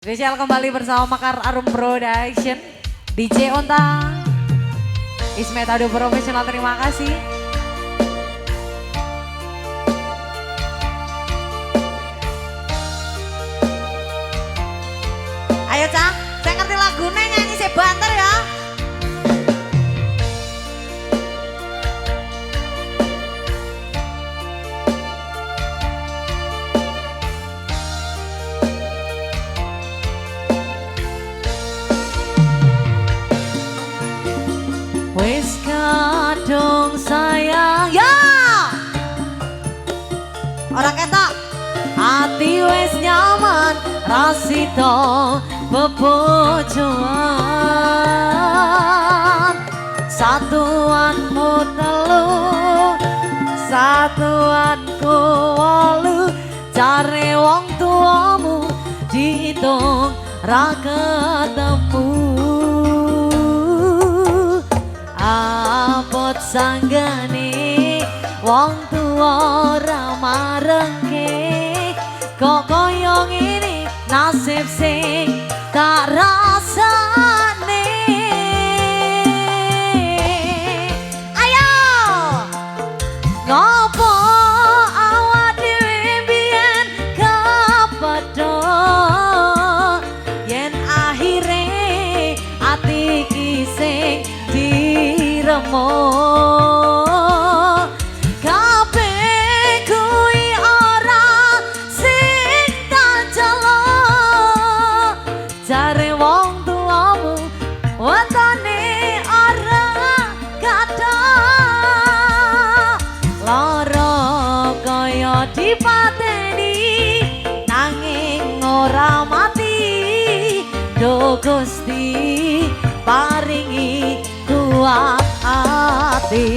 Spesial kembali bersama Makar Arum Production, DJ Onta, Ismet Audio Profesional, terima kasih. Ayo Cang, saya ngerti lagunya nyanyi saya banter ya. Wis kadung sayang ya, ora ketok hati wis nyaman rasito bebojoan satuanmu telu satuanku wolu jare wong tuamu diitung ra ketemu. Abot sanggane wong tuwa ora marengke kok kaya ngene nasib sing tak rasane. Ayo ngopo awak dhewe biyen kepedho yen akhire ati iki sing diremo kabeh kuwi ora sing tak jelo jare wong tuamu wetone ora kathah lara kaya dipateni nanging ora mati do Gusti paringi kuat hati.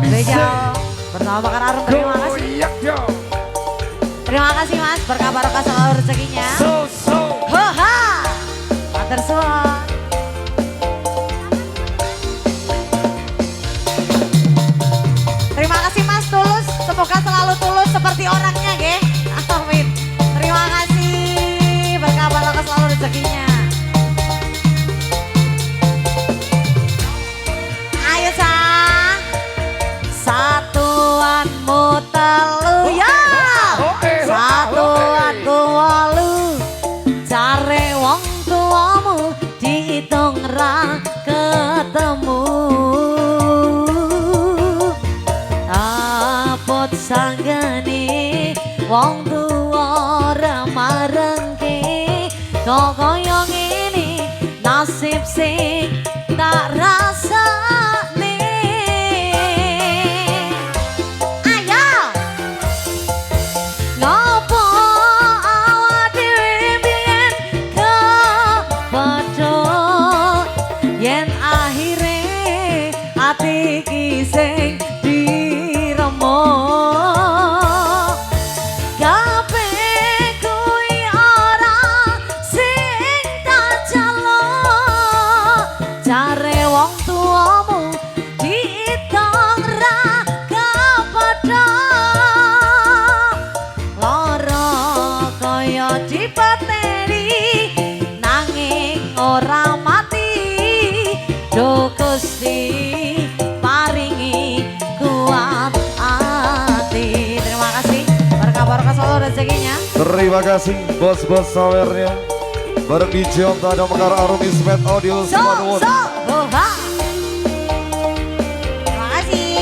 Spesial bersama Makar Arum, terima kasih. Terima kasih Mas, berkah barokah selalu rezekinya. Hoha, matur suwun. Terima kasih Mas, tulus, semoga selalu tulus seperti orangnya, nggih. Amin. Terima kasih, berkah barokah selalu rezekinya. Satuanmu telu ya, satuanku wolu jare wong tuamu diitung ra ketemu. Abot sanggane wong tuwa ora marengke kok kaya ngene nasib sing tak rasane. Ati iki sing diremo kabeh kuwi ora sing tak jelo jare wong tuamu diitung ra kepadha lara kaya dipateni nanging ora mati do Gusti rezekinya. Terima kasih bos-bos sawernya. Bareng DJ Onta dan Makar Arum Ismet Audio Semadun. Terima kasih.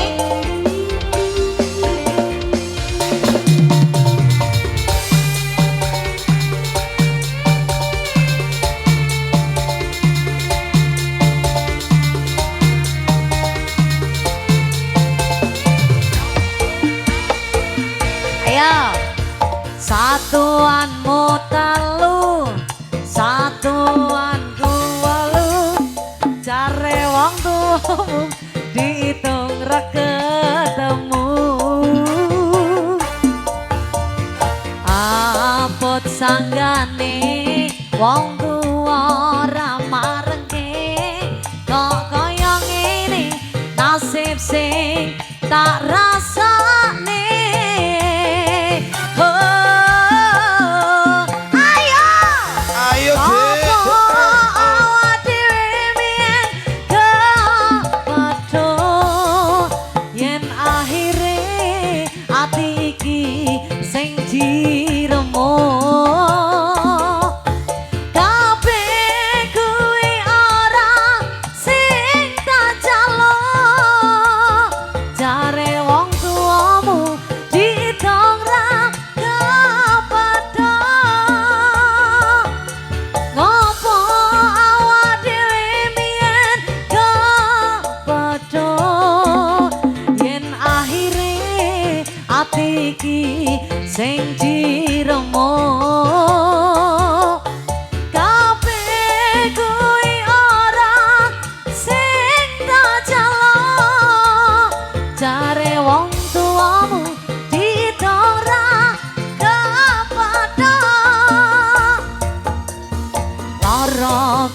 Ayo satuanmu telu satuanku wolu jare wong tuamu diitung ra ketemu. Abot sanggane wong tuwa ora marengke kok kaya ngene nasib sing tak rasane. Oh, ayo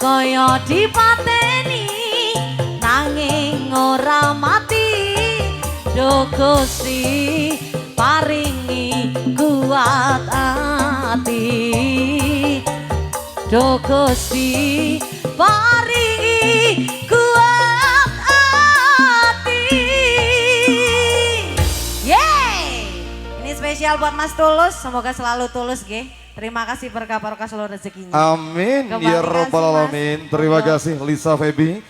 kaya dipateni nanging ora mati. Duh Gusti paringi kuat ati. Duh Gusti paringi kuat ati. Yeay! Ini spesial buat Mas Tulus, semoga selalu tulus ge. Terima kasih berkah seluruh rezekinya. Amin ya Kembali rabbal kasih, Mas. alamin. Terima kasih Lisa Febi.